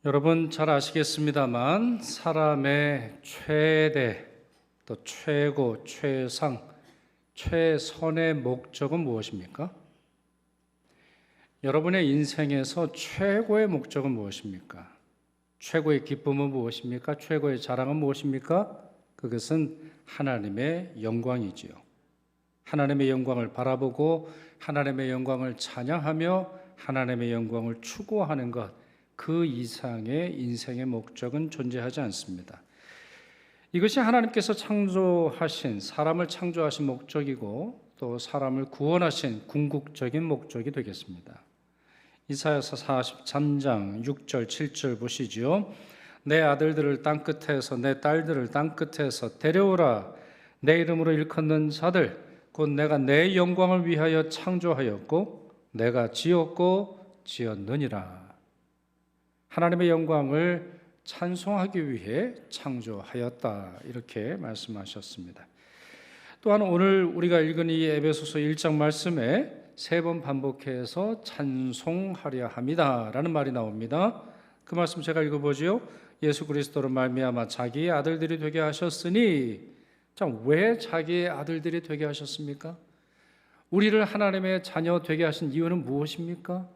여러분 잘 아시겠습니다만 사람의 최대, 또 최고, 최상, 최선의 목적은 무엇입니까? 여러분의 인생에서 최고의 목적은 무엇입니까? 최고의 기쁨은 무엇입니까? 최고의 자랑은 무엇입니까? 그것은 하나님의 영광이지요. 하나님의 영광을 바라보고 하나님의 영광을 찬양하며 하나님의 영광을 추구하는 것, 그 이상의 인생의 목적은 존재하지 않습니다. 이것이 하나님께서 창조하신, 사람을 창조하신 목적이고 또 사람을 구원하신 궁극적인 목적이 되겠습니다. 이사야서 43장 6절 7절 보시죠. 내 아들들을 땅끝에서 내 딸들을 땅끝에서 데려오라. 내 이름으로 일컫는 자들 곧 내가 내 영광을 위하여 창조하였고 내가 지었고 지었느니라. 하나님의 영광을 찬송하기 위해 창조하였다, 이렇게 말씀하셨습니다. 또한 오늘 우리가 읽은 이 에베소서 1장 말씀에 세 번 반복해서 찬송하려 합니다 라는 말이 나옵니다. 그 말씀 제가 읽어보지요. 예수 그리스도로 말미암아 자기의 아들들이 되게 하셨으니, 자, 왜 자기의 아들들이 되게 하셨습니까? 우리를 하나님의 자녀 되게 하신 이유는 무엇입니까?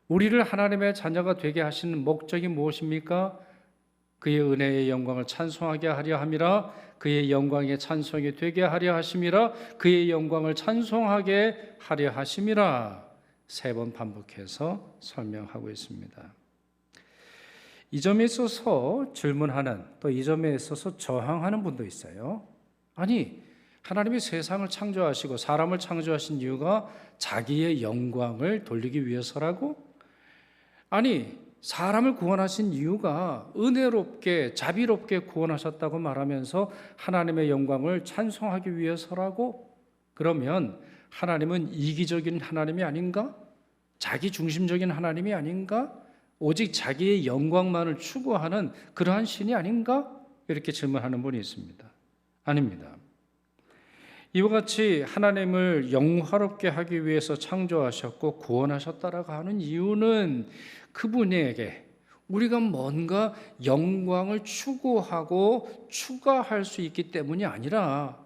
우리를 하나님의 자녀가 되게 하시는 목적이 무엇입니까? 그의 은혜의 영광을 찬송하게 하려 함이라. 그의 영광의 찬송이 되게 하려 하심이라. 그의 영광을 찬송하게 하려 하심이라. 세 번 반복해서 설명하고 있습니다. 이 점에 있어서 질문하는, 또 이 점에 있어서 저항하는 분도 있어요. 아니, 하나님이 세상을 창조하시고 사람을 창조하신 이유가 자기의 영광을 돌리기 위해서라고? 아니, 사람을 구원하신 이유가 은혜롭게 자비롭게 구원하셨다고 말하면서 하나님의 영광을 찬송하기 위해서라고? 그러면 하나님은 이기적인 하나님이 아닌가? 자기 중심적인 하나님이 아닌가? 오직 자기의 영광만을 추구하는 그러한 신이 아닌가? 이렇게 질문하는 분이 있습니다. 아닙니다. 이와 같이 하나님을 영화롭게 하기 위해서 창조하셨고 구원하셨다라고 하는 이유는 그분에게 우리가 뭔가 영광을 추구하고 추가할 수 있기 때문이 아니라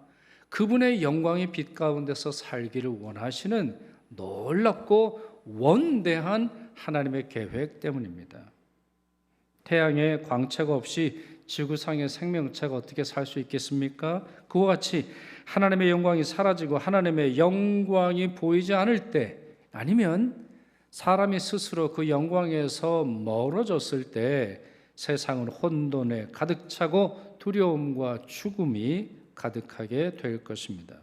그분의 영광의 빛 가운데서 살기를 원하시는 놀랍고 원대한 하나님의 계획 때문입니다. 태양에 광채가 없이 지구상의 생명체가 어떻게 살 수 있겠습니까? 그와 같이 하나님의 영광이 사라지고 하나님의 영광이 보이지 않을 때, 아니면 사람이 스스로 그 영광에서 멀어졌을 때 세상은 혼돈에 가득 차고 두려움과 죽음이 가득하게 될 것입니다.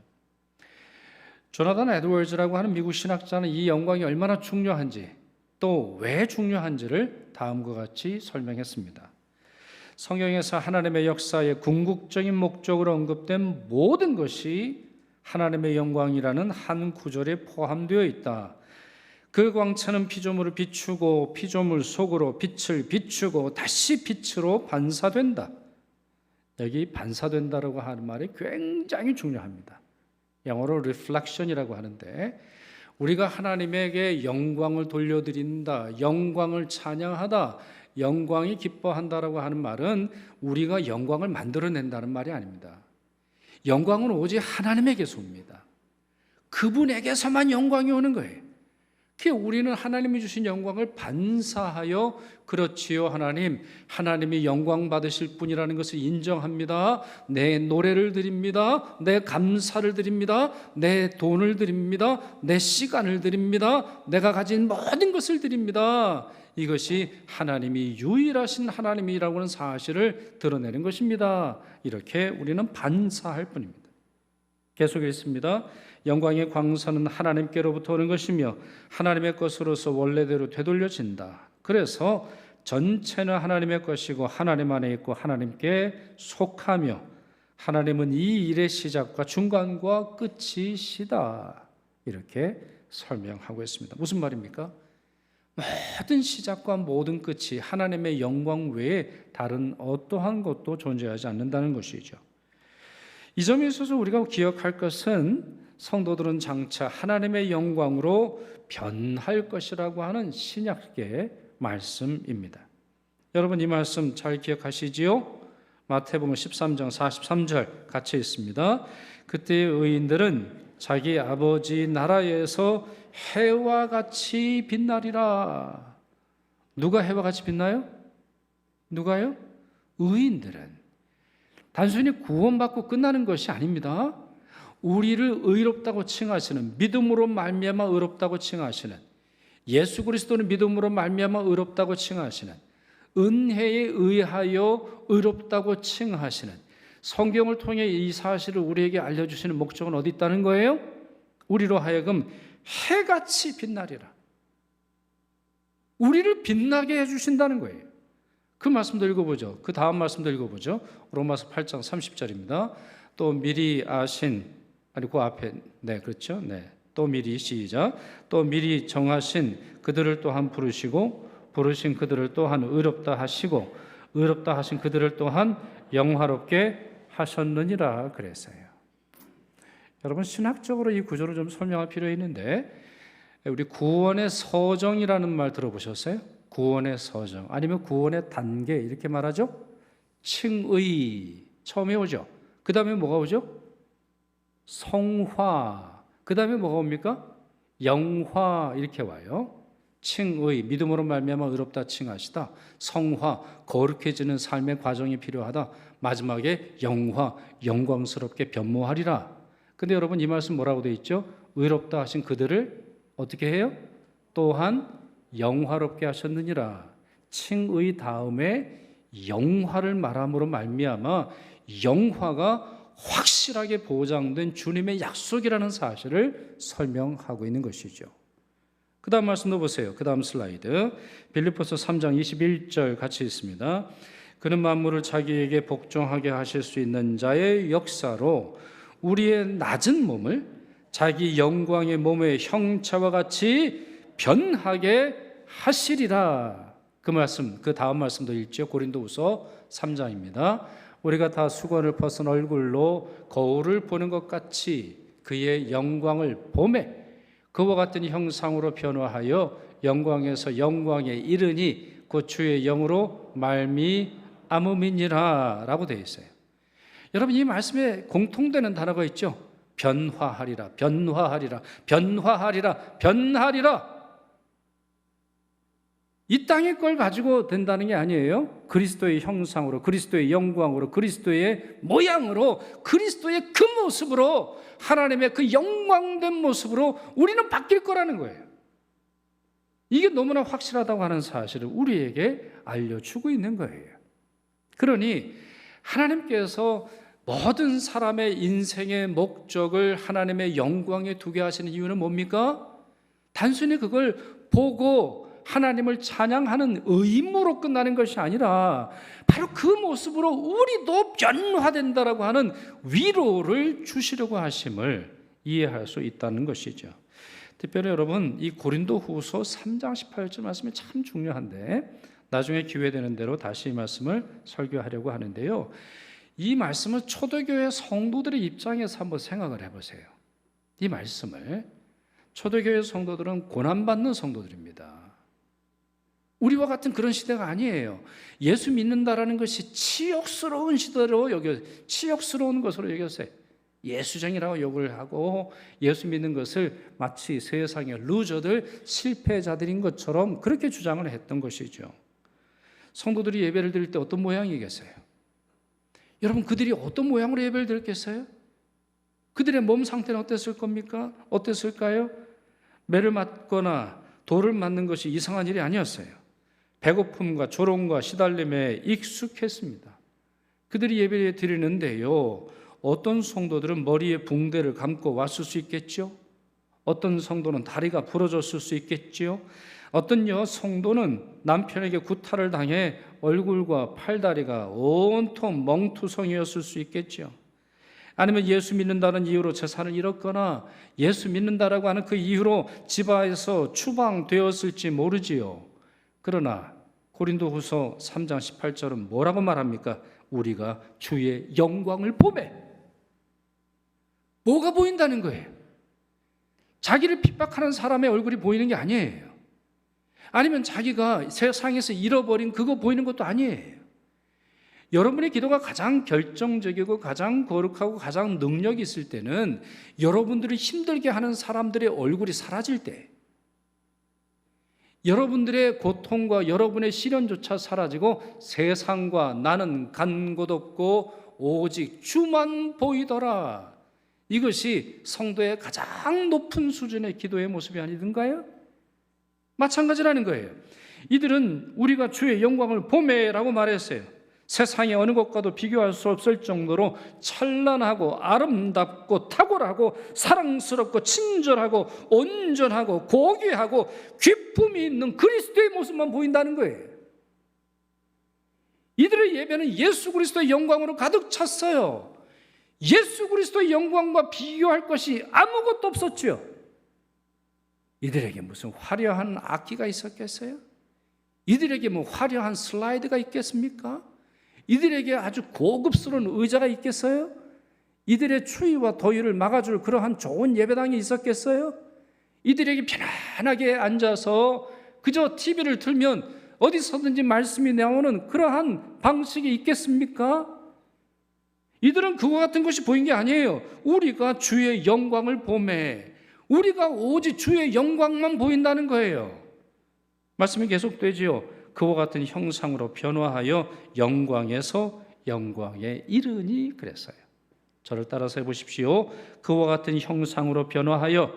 조나단 에드워즈라고 하는 미국 신학자는 이 영광이 얼마나 중요한지, 또 왜 중요한지를 다음과 같이 설명했습니다. 성경에서 하나님의 역사의 궁극적인 목적으로 언급된 모든 것이 하나님의 영광이라는 한 구절에 포함되어 있다. 그 광채는 피조물을 비추고 피조물 속으로 빛을 비추고 다시 빛으로 반사된다. 여기 반사된다라고 하는 말이 굉장히 중요합니다. 영어로 reflection이라고 하는데, 우리가 하나님에게 영광을 돌려드린다, 영광을 찬양하다, 영광이 기뻐한다라고 하는 말은 우리가 영광을 만들어낸다는 말이 아닙니다. 영광은 오직 하나님에게서 옵니다. 그분에게서만 영광이 오는 거예요. 우리는 하나님이 주신 영광을 반사하여, 그렇지요 하나님, 하나님이 영광 받으실 분이라는 것을 인정합니다. 내 노래를 드립니다. 내 감사를 드립니다. 내 돈을 드립니다. 내 시간을 드립니다. 내가 가진 모든 것을 드립니다. 이것이 하나님이 유일하신 하나님이라고 하는 사실을 드러내는 것입니다. 이렇게 우리는 반사할 뿐입니다. 계속 읽습니다. 영광의 광선은 하나님께로부터 오는 것이며 하나님의 것으로서 원래대로 되돌려진다. 그래서 전체는 하나님의 것이고 하나님 안에 있고 하나님께 속하며 하나님은 이 일의 시작과 중간과 끝이시다. 이렇게 설명하고 있습니다. 무슨 말입니까? 모든 시작과 모든 끝이 하나님의 영광 외에 다른 어떠한 것도 존재하지 않는다는 것이죠. 이 점에 있어서 우리가 기억할 것은 성도들은 장차 하나님의 영광으로 변할 것이라고 하는 신약의 말씀입니다. 여러분 이 말씀 잘 기억하시지요? 마태복음 13장 43절 같이 있습니다. 그때의 의인들은 자기 아버지 나라에서 해와 같이 빛나리라. 누가 해와 같이 빛나요? 누가요? 의인들은. 단순히 구원받고 끝나는 것이 아닙니다. 우리를 의롭다고 칭하시는, 믿음으로 말미암아 의롭다고 칭하시는, 예수 그리스도는 믿음으로 말미암아 의롭다고 칭하시는, 은혜에 의하여 의롭다고 칭하시는, 성경을 통해 이 사실을 우리에게 알려주시는 목적은 어디 있다는 거예요? 우리로 하여금 해같이 빛나리라. 우리를 빛나게 해주신다는 거예요. 그 말씀도 읽어보죠. 그 다음 말씀도 읽어보죠. 로마서 8장 30절입니다. 또 미리 아신, 아니 그 앞에, 네 그렇죠. 네. 또 미리 시작. 또 미리 정하신 그들을 또한 부르시고 부르신 그들을 또한 의롭다 하시고 의롭다 하신 그들을 또한 영화롭게 하셨느니라 그랬어요. 여러분 신학적으로 이 구조를 좀 설명할 필요 있는데, 우리 구원의 서정이라는 말 들어보셨어요? 구원의 서정 아니면 구원의 단계 이렇게 말하죠. 칭의 처음에 오죠. 그 다음에 뭐가 오죠? 성화. 그 다음에 뭐가 옵니까? 영화 이렇게 와요. 칭의, 믿음으로 말미암아 의롭다 칭하시다. 성화, 거룩해지는 삶의 과정이 필요하다. 마지막에 영화, 영광스럽게 변모하리라. 근데 여러분 이 말씀 뭐라고 되어 있죠? 의롭다 하신 그들을 어떻게 해요? 또한 영화롭게 하셨느니라. 칭의 다음에 영화를 말함으로 말미암아 영화가 확실하게 보장된 주님의 약속이라는 사실을 설명하고 있는 것이죠. 그 다음 말씀도 보세요. 그 다음 슬라이드. 빌립보서 3장 21절 같이 있습니다. 그는 만물을 자기에게 복종하게 하실 수 있는 자의 역사로 우리의 낮은 몸을 자기 영광의 몸의 형체와 같이 변하게 하시리라. 그 말씀, 그 다음 말씀도 읽죠. 고린도후서 3장입니다. 우리가 다 수건을 벗은 얼굴로 거울을 보는 것 같이 그의 영광을 보매 그와 같은 형상으로 변화하여 영광에서 영광에 이르니 곧 주의 영으로 말미암음이니라 라고 되어 있어요. 여러분 이 말씀에 공통되는 단어가 있죠. 변화하리라, 변화하리라, 변화하리라, 변하리라. 이 땅의 걸 가지고 된다는 게 아니에요. 그리스도의 형상으로, 그리스도의 영광으로, 그리스도의 모양으로, 그리스도의 그 모습으로, 하나님의 그 영광된 모습으로 우리는 바뀔 거라는 거예요. 이게 너무나 확실하다고 하는 사실을 우리에게 알려주고 있는 거예요. 그러니 하나님께서 모든 사람의 인생의 목적을 하나님의 영광에 두게 하시는 이유는 뭡니까? 단순히 그걸 보고 하나님을 찬양하는 의무로 끝나는 것이 아니라 바로 그 모습으로 우리도 변화된다라고 하는 위로를 주시려고 하심을 이해할 수 있다는 것이죠. 특별히 여러분 이 고린도후서 3장 18절 말씀이 참 중요한데 나중에 기회되는 대로 다시 이 말씀을 설교하려고 하는데요. 이 말씀을 초대교회 성도들의 입장에서 한번 생각을 해보세요. 이 말씀을 초대교회 성도들은 고난받는 성도들입니다. 우리와 같은 그런 시대가 아니에요. 예수 믿는다라는 것이 치욕스러운 시대로 치욕스러운 것으로 여겼어요. 예수쟁이라고 욕을 하고 예수 믿는 것을 마치 세상의 루저들, 실패자들인 것처럼 그렇게 주장을 했던 것이죠. 성도들이 예배를 드릴 때 어떤 모양이겠어요? 여러분 그들이 어떤 모양으로 예배를 드렸겠어요? 그들의 몸 상태는 어땠을 겁니까? 어땠을까요? 매를 맞거나 돌을 맞는 것이 이상한 일이 아니었어요. 배고픔과 조롱과 시달림에 익숙했습니다. 그들이 예배 드리는데요. 어떤 성도들은 머리에 붕대를 감고 왔을 수 있겠죠. 어떤 성도는 다리가 부러졌을 수 있겠죠. 어떤 성도는 남편에게 구타를 당해 얼굴과 팔다리가 온통 멍투성이었을 수 있겠죠. 아니면 예수 믿는다는 이유로 재산을 잃었거나 예수 믿는다라고 하는 그 이유로 집안에서 추방되었을지 모르지요. 그러나 고린도후서 3장 18절은 뭐라고 말합니까? 우리가 주의 영광을 보매. 뭐가 보인다는 거예요? 자기를 핍박하는 사람의 얼굴이 보이는 게 아니에요. 아니면 자기가 세상에서 잃어버린 그거 보이는 것도 아니에요. 여러분의 기도가 가장 결정적이고 가장 거룩하고 가장 능력이 있을 때는 여러분들을 힘들게 하는 사람들의 얼굴이 사라질 때, 여러분들의 고통과 여러분의 시련조차 사라지고 세상과 나는 간 곳 없고 오직 주만 보이더라. 이것이 성도의 가장 높은 수준의 기도의 모습이 아니던가요? 마찬가지라는 거예요. 이들은 우리가 주의 영광을 보매라고 말했어요. 세상의 어느 것과도 비교할 수 없을 정도로 찬란하고 아름답고 탁월하고 사랑스럽고 친절하고 온전하고 고귀하고 기쁨이 있는 그리스도의 모습만 보인다는 거예요. 이들의 예배는 예수 그리스도의 영광으로 가득 찼어요. 예수 그리스도의 영광과 비교할 것이 아무것도 없었죠. 이들에게 무슨 화려한 악기가 있었겠어요? 이들에게 뭐 화려한 슬라이드가 있겠습니까? 이들에게 아주 고급스러운 의자가 있겠어요? 이들의 추위와 더위를 막아줄 그러한 좋은 예배당이 있었겠어요? 이들에게 편안하게 앉아서 그저 TV를 틀면 어디서든지 말씀이 나오는 그러한 방식이 있겠습니까? 이들은 그와 같은 것이 보인 게 아니에요. 우리가 주의 영광을 보매, 우리가 오직 주의 영광만 보인다는 거예요. 말씀이 계속되지요. 그와 같은 형상으로 변화하여 영광에서 영광에 이르니 그랬어요. 저를 따라서 해보십시오. 그와 같은 형상으로 변화하여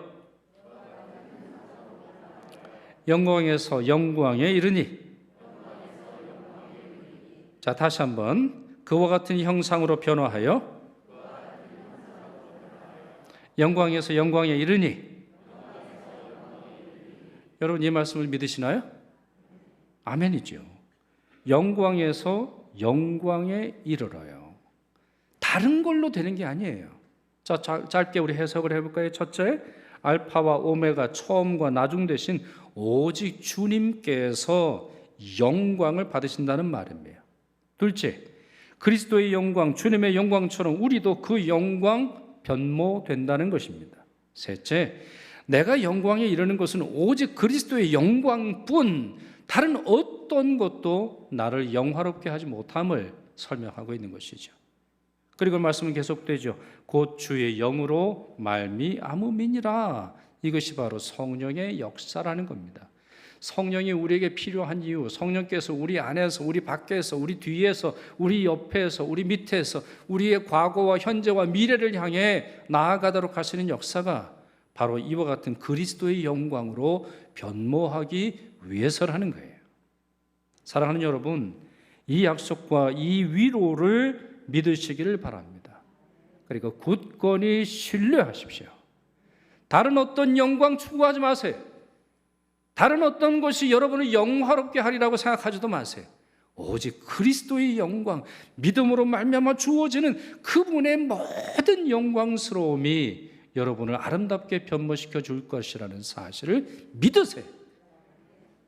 영광에서 영광에 이르니. 자, 다시 한번. 그와 같은 형상으로 변화하여 영광에서 영광에 이르니. 여러분 이 말씀을 믿으시나요? 아멘이죠. 영광에서 영광에 이르러요. 다른 걸로 되는 게 아니에요. 자, 짧게 우리 해석을 해볼까요? 첫째, 알파와 오메가 처음과 나중 되신 오직 주님께서 영광을 받으신다는 말입니다. 둘째, 그리스도의 영광, 주님의 영광처럼 우리도 그 영광 변모된다는 것입니다. 셋째, 내가 영광에 이르는 것은 오직 그리스도의 영광뿐 다른 어떤 것도 나를 영화롭게 하지 못함을 설명하고 있는 것이죠. 그리고 말씀은 계속되죠. 곧 주의 영으로 말미암음이니라. 이것이 바로 성령의 역사라는 겁니다. 성령이 우리에게 필요한 이유, 성령께서 우리 안에서, 우리 밖에서, 우리 뒤에서, 우리 옆에서, 우리 밑에서 우리의 과거와 현재와 미래를 향해 나아가도록 하시는 역사가 바로 이와 같은 그리스도의 영광으로 변모하기 위해서라는 거예요. 사랑하는 여러분, 이 약속과 이 위로를 믿으시기를 바랍니다. 그리고 굳건히 신뢰하십시오. 다른 어떤 영광 추구하지 마세요. 다른 어떤 것이 여러분을 영화롭게 하리라고 생각하지도 마세요. 오직 그리스도의 영광, 믿음으로 말미암아 주어지는 그분의 모든 영광스러움이 여러분을 아름답게 변모시켜 줄 것이라는 사실을 믿으세요.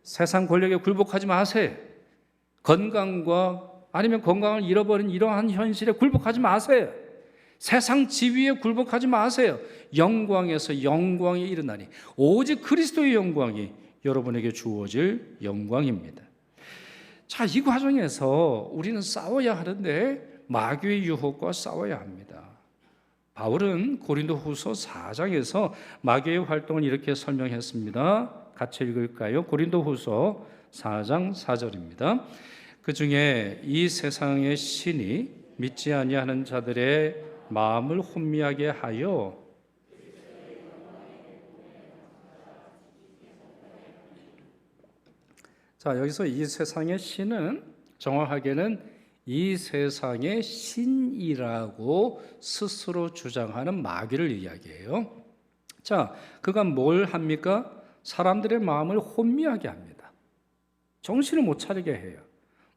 세상 권력에 굴복하지 마세요. 건강과 아니면 건강을 잃어버린 이러한 현실에 굴복하지 마세요. 세상 지위에 굴복하지 마세요. 영광에서 영광에 이르나니 오직 그리스도의 영광이 여러분에게 주어질 영광입니다. 자, 이 과정에서 우리는 싸워야 하는데 마귀의 유혹과 싸워야 합니다. 바울은 고린도후서 4장에서 마귀의 활동을 이렇게 설명했습니다. 같이 읽을까요? 고린도후서 4장 4절입니다. 그 중에 이 세상의 신이 믿지 아니하는 자들의 마음을 혼미하게 하여 자, 여기서 이 세상의 신은 정확하게는 이 세상의 신이라고 스스로 주장하는 마귀를 이야기해요. 자, 그가 뭘 합니까? 사람들의 마음을 혼미하게 합니다. 정신을 못 차리게 해요.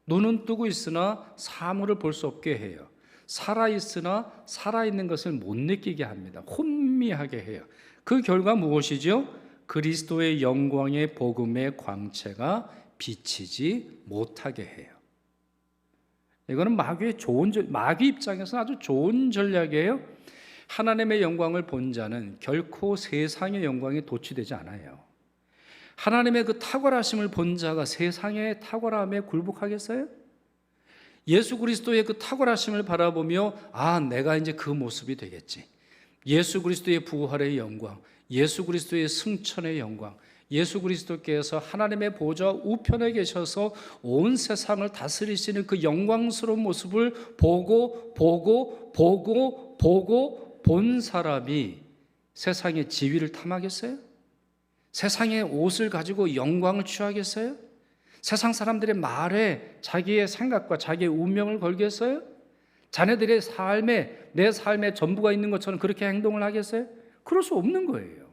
눈은 뜨고 있으나 사물을 볼 수 없게 해요. 살아있으나 살아있는 것을 못 느끼게 합니다. 혼미하게 해요. 그 결과 무엇이죠? 그리스도의 영광의 복음의 광채가 비치지 못하게 해요. 이거는 마귀 입장에서는 아주 좋은 전략이에요. 하나님의 영광을 본 자는 결코 세상의 영광에 도취되지 않아요. 하나님의 그 탁월하심을 본 자가 세상의 탁월함에 굴복하겠어요? 예수 그리스도의 그 탁월하심을 바라보며 내가 이제 그 모습이 되겠지. 예수 그리스도의 부활의 영광, 예수 그리스도의 승천의 영광, 예수 그리스도께서 하나님의 보좌 우편에 계셔서 온 세상을 다스리시는 그 영광스러운 모습을 보고 본 사람이 세상의 지위를 탐하겠어요? 세상의 옷을 가지고 영광을 취하겠어요? 세상 사람들의 말에 자기의 생각과 자기의 운명을 걸겠어요? 자네들의 삶에 내 삶에 전부가 있는 것처럼 그렇게 행동을 하겠어요? 그럴 수 없는 거예요.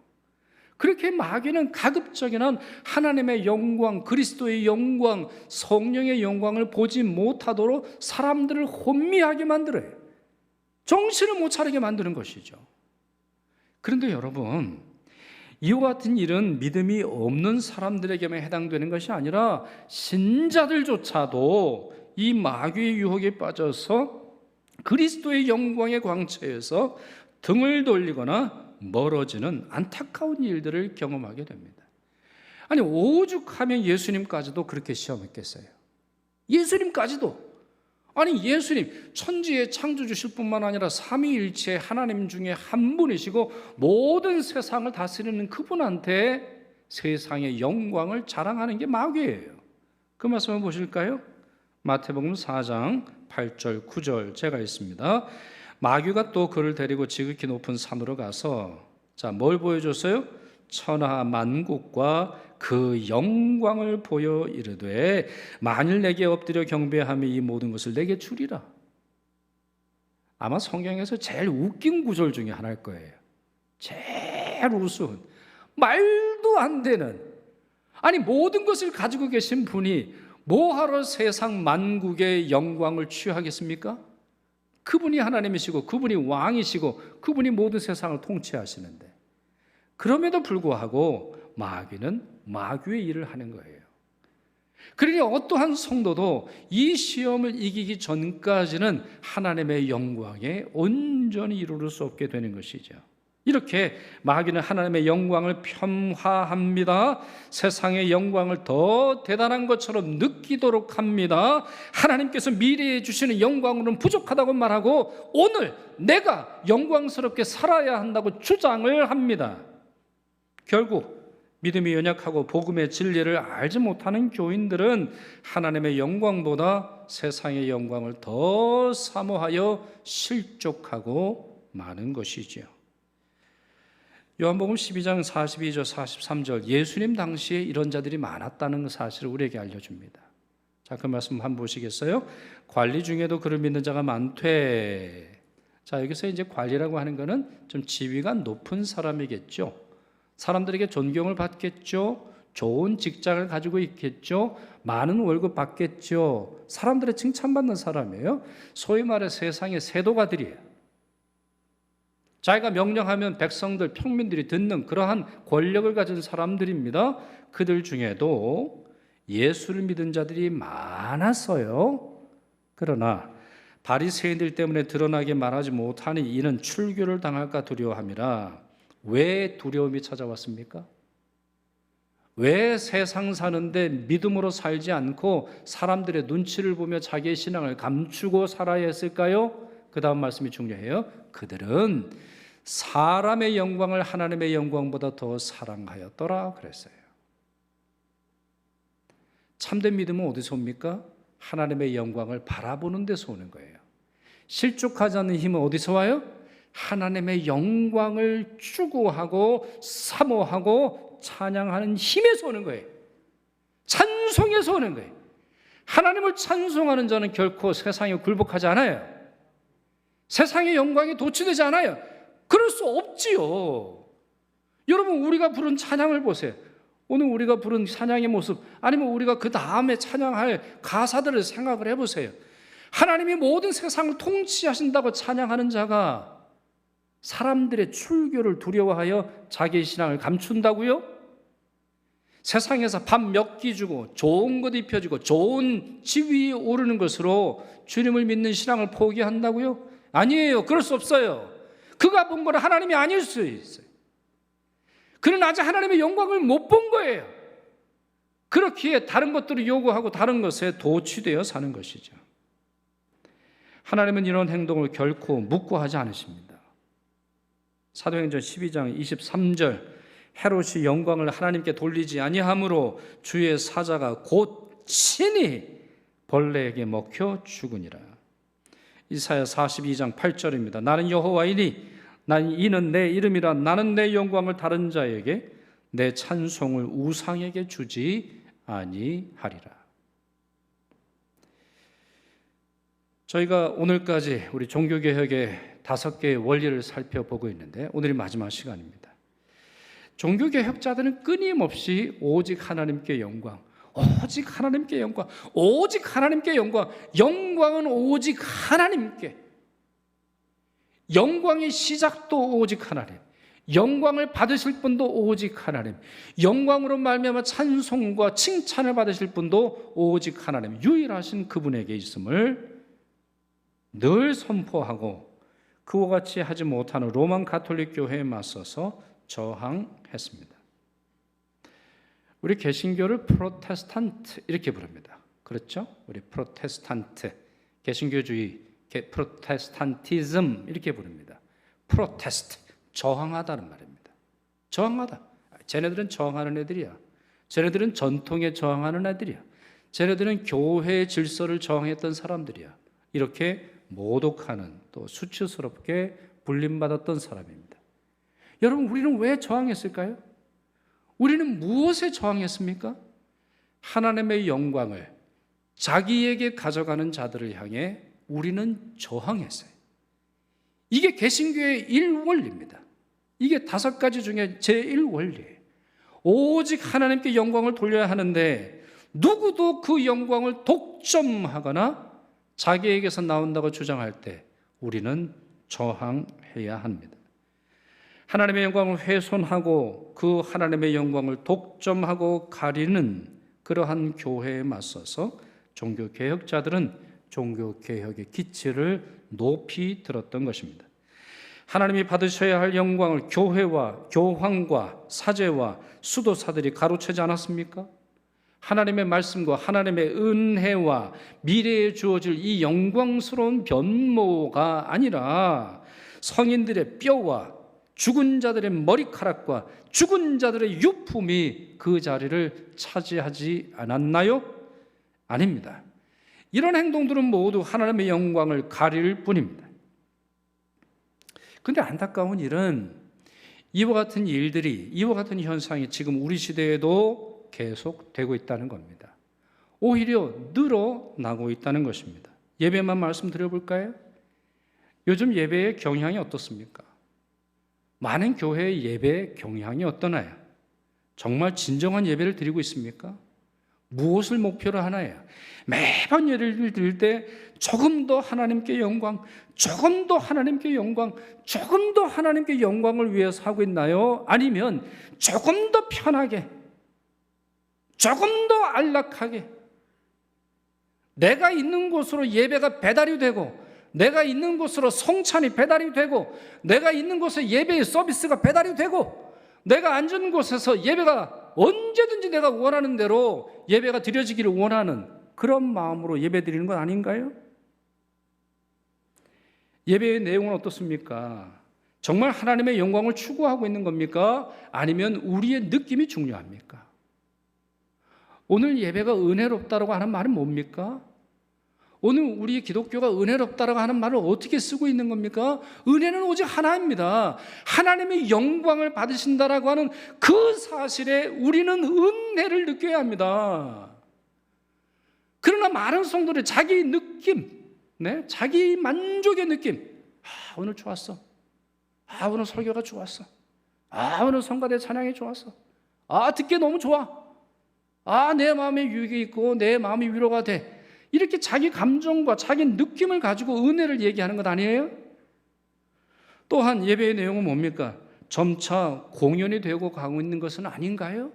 그렇게 마귀는 가급적이나 하나님의 영광, 그리스도의 영광, 성령의 영광을 보지 못하도록 사람들을 혼미하게 만들어요. 정신을 못 차리게 만드는 것이죠. 그런데 여러분, 이와 같은 일은 믿음이 없는 사람들에게만 해당되는 것이 아니라 신자들조차도 이 마귀의 유혹에 빠져서 그리스도의 영광의 광채에서 등을 돌리거나 멀어지는 안타까운 일들을 경험하게 됩니다. 아니, 오죽하면 예수님까지도 그렇게 시험했겠어요? 예수님까지도. 아니, 예수님 천지의 창조주실 뿐만 아니라 삼위일체 하나님 중에 한 분이시고 모든 세상을 다스리는 그분한테 세상의 영광을 자랑하는 게 마귀예요. 그 말씀을 보실까요? 마태복음 4장 8절 9절 제가 있습니다. 마귀가 또 그를 데리고 지극히 높은 산으로 가서 뭘 보여줬어요? 천하 만국과 그 영광을 보여 이르되 만일 내게 엎드려 경배하면 이 모든 것을 내게 주리라. 아마 성경에서 제일 웃긴 구절 중에 하나일 거예요. 제일 우스운, 말도 안 되는, 아니 모든 것을 가지고 계신 분이 뭐하러 세상 만국의 영광을 취하겠습니까? 그분이 하나님이시고 그분이 왕이시고 그분이 모든 세상을 통치하시는데, 그럼에도 불구하고 마귀는 마귀의 일을 하는 거예요. 그러니 어떠한 성도도 이 시험을 이기기 전까지는 하나님의 영광에 온전히 이루를 수 없게 되는 것이죠. 이렇게 마귀는 하나님의 영광을 폄하합니다. 세상의 영광을 더 대단한 것처럼 느끼도록 합니다. 하나님께서 미래에 주시는 영광으로는 부족하다고 말하고 오늘 내가 영광스럽게 살아야 한다고 주장을 합니다. 결국 믿음이 연약하고 복음의 진리를 알지 못하는 교인들은 하나님의 영광보다 세상의 영광을 더 사모하여 실족하고 마는 것이지요. 요한복음 12장 42절 43절 예수님 당시에 이런 자들이 많았다는 사실을 우리에게 알려줍니다. 자, 그 말씀 한번 보시겠어요? 관리 중에도 그를 믿는 자가 많되. 자, 여기서 이제 관리라고 하는 것은 좀 지위가 높은 사람이겠죠. 사람들에게 존경을 받겠죠. 좋은 직장을 가지고 있겠죠. 많은 월급 받겠죠. 사람들의 칭찬받는 사람이에요. 소위 말해 세상의 세도가들이에요. 자기가 명령하면 백성들, 평민들이 듣는 그러한 권력을 가진 사람들입니다. 그들 중에도 예수를 믿은 자들이 많았어요. 그러나 바리새인들 때문에 드러나게 말하지 못하니 이는 출교를 당할까 두려워함이라. 왜 두려움이 찾아왔습니까? 왜 세상 사는데 믿음으로 살지 않고 사람들의 눈치를 보며 자기의 신앙을 감추고 살아야 했을까요? 그 다음 말씀이 중요해요. 그들은 사람의 영광을 하나님의 영광보다 더 사랑하였더라 그랬어요. 참된 믿음은 어디서 옵니까? 하나님의 영광을 바라보는 데서 오는 거예요. 실족하지 않는 힘은 어디서 와요? 하나님의 영광을 추구하고 사모하고 찬양하는 힘에서 오는 거예요. 찬송에서 오는 거예요. 하나님을 찬송하는 자는 결코 세상에 굴복하지 않아요. 세상의 영광에 도취되지 않아요. 그럴 수 없지요. 여러분, 우리가 부른 찬양을 보세요. 오늘 우리가 부른 찬양의 모습, 아니면 우리가 그 다음에 찬양할 가사들을 생각을 해보세요. 하나님이 모든 세상을 통치하신다고 찬양하는 자가 사람들의 출교를 두려워하여 자기의 신앙을 감춘다고요? 세상에서 밥 몇 끼 주고 좋은 것 입혀주고 좋은 지위에 오르는 것으로 주님을 믿는 신앙을 포기한다고요? 아니에요. 그럴 수 없어요. 그가 본 거는 하나님이 아닐 수 있어요. 그는 아직 하나님의 영광을 못 본 거예요. 그렇기에 다른 것들을 요구하고 다른 것에 도취되어 사는 것이죠. 하나님은 이런 행동을 결코 묵고하지 않으십니다. 사도행전 12장 23절, 헤롯이 영광을 하나님께 돌리지 아니하므로 주의 사자가 곧 친히 벌레에게 먹혀 죽으니라. 이사야 42장 8절입니다. 나는 여호와이니 이는 내 이름이라. 나는 내 영광을 다른 자에게, 내 찬송을 우상에게 주지 아니하리라. 저희가 오늘까지 우리 종교개혁의 5개의 원리를 살펴보고 있는데 오늘이 마지막 시간입니다. 종교개혁자들은 끊임없이 오직 하나님께 영광, 오직 하나님께 영광, 오직 하나님께 영광, 영광은 오직 하나님께, 영광의 시작도 오직 하나님, 영광을 받으실 분도 오직 하나님, 영광으로 말미암아 찬송과 칭찬을 받으실 분도 오직 하나님, 유일하신 그분에게 있음을 늘 선포하고 그와 같이 하지 못하는 로만 가톨릭 교회에 맞서서 저항했습니다. 우리 개신교를 프로테스탄트 이렇게 부릅니다. 그렇죠? 우리 프로테스탄트, 개신교주의, 프로테스탄티즘 이렇게 부릅니다. 프로테스트, 저항하다는 말입니다. 저항하다. 쟤네들은 저항하는 애들이야. 쟤네들은 전통에 저항하는 애들이야. 쟤네들은 교회의 질서를 저항했던 사람들이야. 이렇게 모독하는, 또 수치스럽게 불림받았던 사람입니다. 여러분, 우리는 왜 저항했을까요? 우리는 무엇에 저항했습니까? 하나님의 영광을 자기에게 가져가는 자들을 향해 우리는 저항했어요. 이게 개신교의 1원리입니다. 이게 5가지 중에 제1원리예요. 오직 하나님께 영광을 돌려야 하는데 누구도 그 영광을 독점하거나 자기에게서 나온다고 주장할 때 우리는 저항해야 합니다. 하나님의 영광을 훼손하고 그 하나님의 영광을 독점하고 가리는 그러한 교회에 맞서서 종교개혁자들은 종교개혁의 기치를 높이 들었던 것입니다. 하나님이 받으셔야 할 영광을 교회와 교황과 사제와 수도사들이 가로채지 않았습니까? 하나님의 말씀과 하나님의 은혜와 미래에 주어질 이 영광스러운 변모가 아니라 성인들의 뼈와 죽은 자들의 머리카락과 죽은 자들의 유품이 그 자리를 차지하지 않았나요? 아닙니다. 이런 행동들은 모두 하나님의 영광을 가릴 뿐입니다. 그런데 안타까운 일은 이와 같은 일들이, 이와 같은 현상이 지금 우리 시대에도 계속되고 있다는 겁니다. 오히려 늘어나고 있다는 것입니다. 예배만 말씀드려볼까요? 요즘 예배의 경향이 어떻습니까? 많은 교회의 예배 경향이 어떠나요? 정말 진정한 예배를 드리고 있습니까? 무엇을 목표로 하나요? 매번 예를 드릴 때 조금 더 하나님께 영광, 조금 더 하나님께 영광, 조금 더 하나님께 영광을 위해서 하고 있나요? 아니면 조금 더 편하게, 조금 더 안락하게, 내가 있는 곳으로 예배가 배달이 되고, 내가 있는 곳으로 성찬이 배달이 되고, 내가 있는 곳에 예배의 서비스가 배달이 되고, 내가 앉은 곳에서 예배가 언제든지 내가 원하는 대로 예배가 드려지기를 원하는 그런 마음으로 예배 드리는 건 아닌가요? 예배의 내용은 어떻습니까? 정말 하나님의 영광을 추구하고 있는 겁니까? 아니면 우리의 느낌이 중요합니까? 오늘 예배가 은혜롭다라고 하는 말은 뭡니까? 오늘 우리 기독교가 은혜롭다라고 하는 말을 어떻게 쓰고 있는 겁니까? 은혜는 오직 하나입니다. 하나님의 영광을 받으신다라고 하는 그 사실에 우리는 은혜를 느껴야 합니다. 그러나 많은 성도들 자기 느낌, 자기 만족의 느낌, 오늘 좋았어. 오늘 설교가 좋았어. 오늘 성가대 찬양이 좋았어. 듣기 너무 좋아. 내 마음에 유익이 있고 내 마음이 위로가 돼. 이렇게 자기 감정과 자기 느낌을 가지고 은혜를 얘기하는 것 아니에요? 또한 예배의 내용은 뭡니까? 점차 공연이 되고 가고 있는 것은 아닌가요?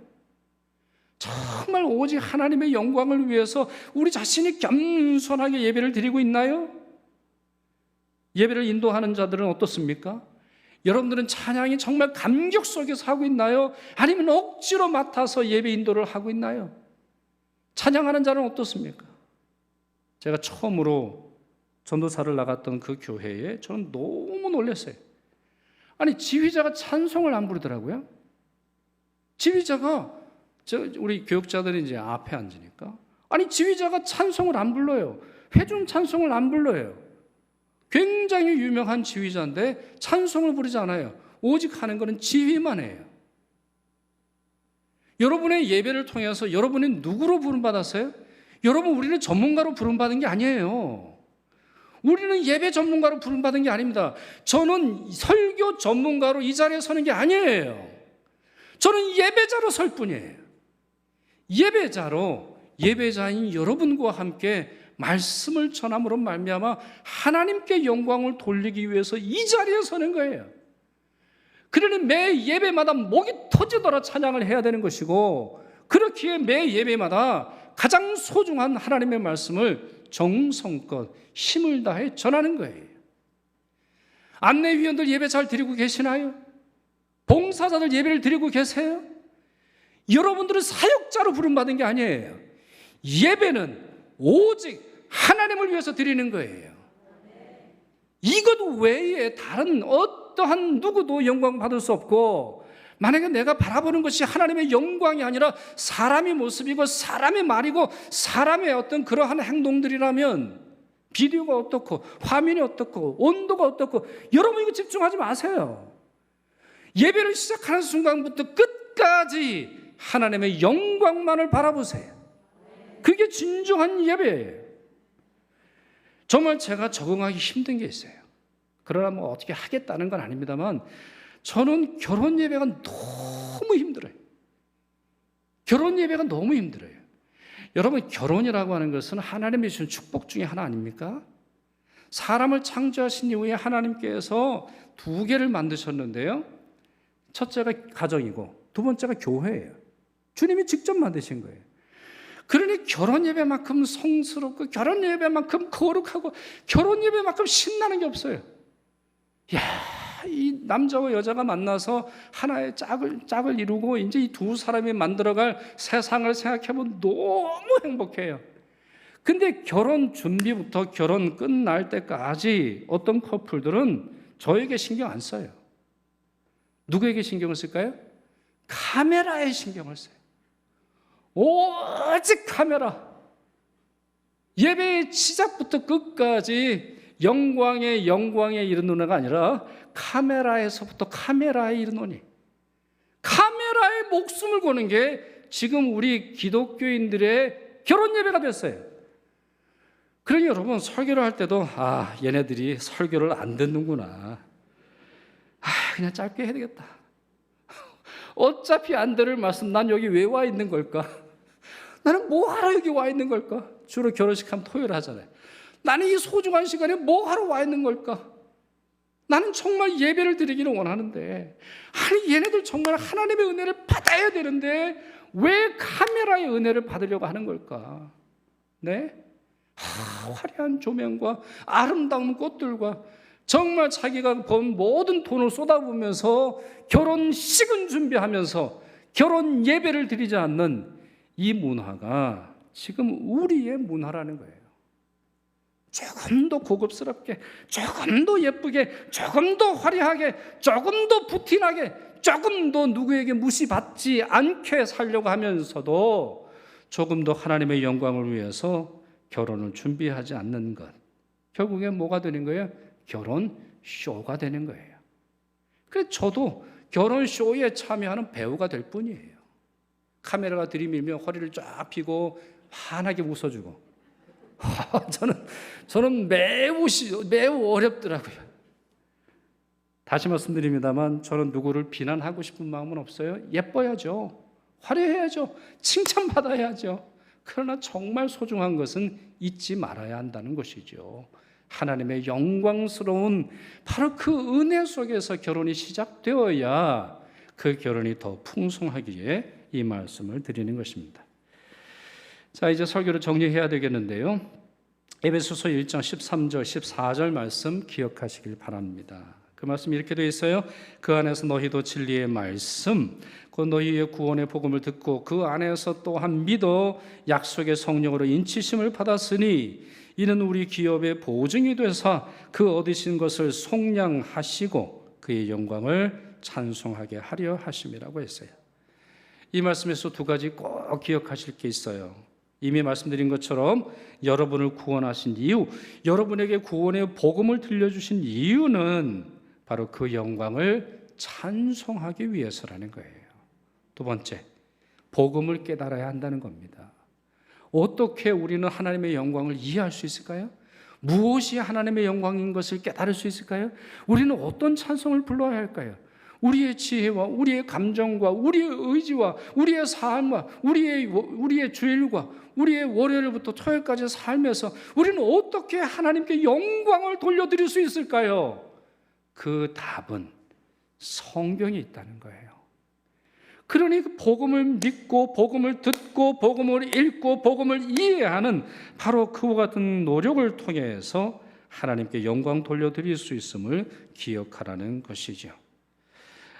정말 오직 하나님의 영광을 위해서 우리 자신이 겸손하게 예배를 드리고 있나요? 예배를 인도하는 자들은 어떻습니까? 여러분들은 찬양이 정말 감격 속에서 하고 있나요? 아니면 억지로 맡아서 예배 인도를 하고 있나요? 찬양하는 자는 어떻습니까? 제가 처음으로 전도사를 나갔던 그 교회에 저는 너무 놀랐어요. 아니, 지휘자가 찬송을 안 부르더라고요. 지휘자가, 우리 교육자들이 이제 앞에 앉으니까, 아니, 지휘자가 찬송을 안 불러요. 회중 찬송을 안 불러요. 굉장히 유명한 지휘자인데 찬송을 부르지 않아요. 오직 하는 것은 지휘만 해요. 여러분의 예배를 통해서 여러분이 누구로 부름받았어요? 여러분, 우리는 전문가로 부름받은 게 아니에요. 우리는 예배 전문가로 부름받은 게 아닙니다. 저는 설교 전문가로 이 자리에 서는 게 아니에요. 저는 예배자로 설 뿐이에요. 예배자인 여러분과 함께 말씀을 전함으로 말미암아 하나님께 영광을 돌리기 위해서 이 자리에 서는 거예요. 그러니 매 예배마다 목이 터지도록 찬양을 해야 되는 것이고, 그렇기에 매 예배마다 가장 소중한 하나님의 말씀을 정성껏 힘을 다해 전하는 거예요. 안내위원들 예배 잘 드리고 계시나요? 봉사자들 예배를 드리고 계세요? 여러분들은 사역자로 부름받은 게 아니에요. 예배는 오직 하나님을 위해서 드리는 거예요. 이것 외에 다른 어떠한 누구도 영광 받을 수 없고, 만약에 내가 바라보는 것이 하나님의 영광이 아니라 사람의 모습이고 사람의 말이고 사람의 어떤 그러한 행동들이라면, 비디오가 어떻고 화면이 어떻고 온도가 어떻고, 여러분 이거 집중하지 마세요. 예배를 시작하는 순간부터 끝까지 하나님의 영광만을 바라보세요. 그게 진정한 예배예요. 정말 제가 적응하기 힘든 게 있어요. 그러나 뭐 어떻게 하겠다는 건 아닙니다만, 저는 결혼 예배가 너무 힘들어요. 결혼 예배가 너무 힘들어요. 여러분, 결혼이라고 하는 것은 하나님이 주신 축복 중에 하나 아닙니까? 사람을 창조하신 이후에 하나님께서 두 개를 만드셨는데요, 첫째가 가정이고 두 번째가 교회예요. 주님이 직접 만드신 거예요. 그러니 결혼 예배만큼 성스럽고 결혼 예배만큼 거룩하고 결혼 예배만큼 신나는 게 없어요. 이 남자와 여자가 만나서 하나의 짝을 이루고 이제 이 두 사람이 만들어갈 세상을 생각해보면 너무 행복해요. 근데 결혼 준비부터 결혼 끝날 때까지 어떤 커플들은 저에게 신경 안 써요. 누구에게 신경을 쓸까요? 카메라에 신경을 써요. 오직 카메라. 예배의 시작부터 끝까지 영광에 이르노니가 아니라 카메라에서부터 카메라에 이르노니, 카메라에 목숨을 거는 게 지금 우리 기독교인들의 결혼 예배가 됐어요. 그러니 여러분, 설교를 할 때도 얘네들이 설교를 안 듣는구나, 그냥 짧게 해야 되겠다, 어차피 안 들을 말씀, 난 여기 왜 와 있는 걸까? 나는 뭐하러 여기 와 있는 걸까? 주로 결혼식 하면 토요일 하잖아요. 나는 이 소중한 시간에 뭐하러 와 있는 걸까? 나는 정말 예배를 드리기를 원하는데, 아니 얘네들 정말 하나님의 은혜를 받아야 되는데 왜 카메라의 은혜를 받으려고 하는 걸까? 네? 화려한 조명과 아름다운 꽃들과 정말 자기가 번 모든 돈을 쏟아부으면서 결혼식은 준비하면서 결혼 예배를 드리지 않는 이 문화가 지금 우리의 문화라는 거예요. 조금 더 고급스럽게, 조금 더 예쁘게, 조금 더 화려하게, 조금 더 부티나게, 조금 더 누구에게 무시받지 않게 살려고 하면서도 조금 더 하나님의 영광을 위해서 결혼을 준비하지 않는 것, 결국에 뭐가 되는 거예요? 결혼 쇼가 되는 거예요. 그래서 저도 결혼 쇼에 참여하는 배우가 될 뿐이에요. 카메라가 들이밀면 허리를 쫙 펴고 환하게 웃어주고, 저는 매우 어렵더라고요. 다시 말씀드립니다만, 저는 누구를 비난하고 싶은 마음은 없어요. 예뻐야죠, 화려해야죠, 칭찬받아야죠. 그러나 정말 소중한 것은 잊지 말아야 한다는 것이죠. 하나님의 영광스러운 바로 그 은혜 속에서 결혼이 시작되어야 그 결혼이 더 풍성하기에 이 말씀을 드리는 것입니다. 자, 이제 설교를 정리해야 되겠는데요. 에베소서 1장 13절 14절 말씀 기억하시길 바랍니다. 그 말씀이 이렇게 되어 있어요. 그 안에서 너희도 진리의 말씀, 그 너희의 구원의 복음을 듣고 그 안에서 또한 믿어 약속의 성령으로 인치심을 받았으니 이는 우리 기업의 보증이 되사 그 얻으신 것을 속량하시고 그의 영광을 찬송하게 하려 하심이라고 했어요. 이 말씀에서 두 가지 꼭 기억하실 게 있어요. 이미 말씀드린 것처럼 여러분을 구원하신 이유, 여러분에게 구원의 복음을 들려주신 이유는 바로 그 영광을 찬송하기 위해서라는 거예요. 두 번째, 복음을 깨달아야 한다는 겁니다. 어떻게 우리는 하나님의 영광을 이해할 수 있을까요? 무엇이 하나님의 영광인 것을 깨달을 수 있을까요? 우리는 어떤 찬송을 불러야 할까요? 우리의 지혜와 우리의 감정과 우리의 의지와 우리의 삶과 우리의 주일과 우리의 월요일부터 토요일까지 살면서 우리는 어떻게 하나님께 영광을 돌려드릴 수 있을까요? 그 답은 성경에 있다는 거예요. 그러니 복음을 믿고 복음을 듣고 복음을 읽고 복음을 이해하는 바로 그와 같은 노력을 통해서 하나님께 영광 돌려드릴 수 있음을 기억하라는 것이죠.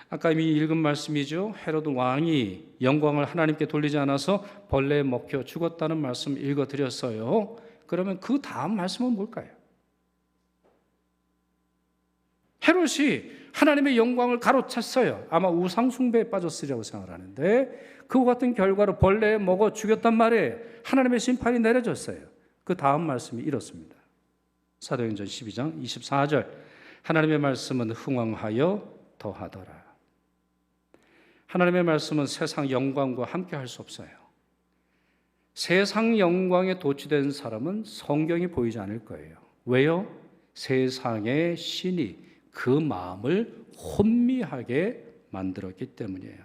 아까 이미 읽은 말씀이죠. 헤로드 왕이 영광을 하나님께 돌리지 않아서 벌레에 먹혀 죽었다는 말씀 읽어드렸어요. 그러면 그 다음 말씀은 뭘까요? 헤롯이 하나님의 영광을 가로챘어요. 아마 우상숭배에 빠졌으리라고 생각하는데 그와 같은 결과로 벌레에 먹어 죽였단 말이에요. 하나님의 심판이 내려졌어요. 그 다음 말씀이 이렇습니다. 사도행전 12장 24절 하나님의 말씀은 흥왕하여 더하더라. 하나님의 말씀은 세상 영광과 함께 할 수 없어요. 세상 영광에 도취된 사람은 성경이 보이지 않을 거예요. 왜요? 세상의 신이 그 마음을 혼미하게 만들었기 때문이에요.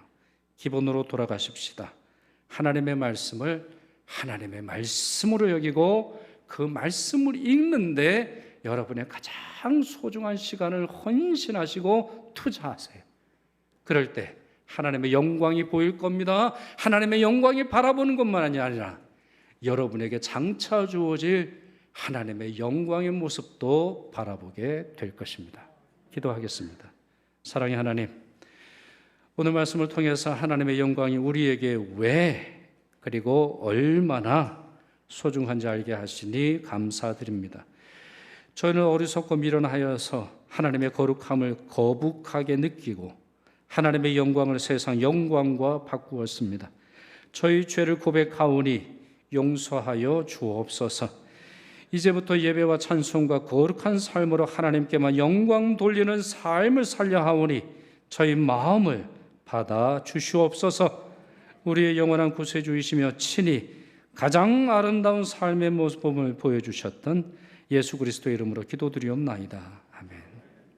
기본으로 돌아가십시다. 하나님의 말씀을 하나님의 말씀으로 여기고 그 말씀을 읽는데 여러분의 가장 소중한 시간을 헌신하시고 투자하세요. 그럴 때 하나님의 영광이 보일 겁니다. 하나님의 영광이 바라보는 것만이 아니라 여러분에게 장차 주어질 하나님의 영광의 모습도 바라보게 될 것입니다. 기도하겠습니다. 사랑의 하나님, 오늘 말씀을 통해서 하나님의 영광이 우리에게 왜 그리고 얼마나 소중한지 알게 하시니 감사드립니다. 저희는 어리석고 미련하여서 하나님의 거룩함을 거북하게 느끼고 하나님의 영광을 세상 영광과 바꾸었습니다. 저희 죄를 고백하오니 용서하여 주옵소서. 이제부터 예배와 찬송과 거룩한 삶으로 하나님께만 영광 돌리는 삶을 살려 하오니 저희 마음을 받아 주시옵소서. 우리의 영원한 구세주이시며 친히 가장 아름다운 삶의 모습을 보여주셨던 예수 그리스도의 이름으로 기도드리옵나이다.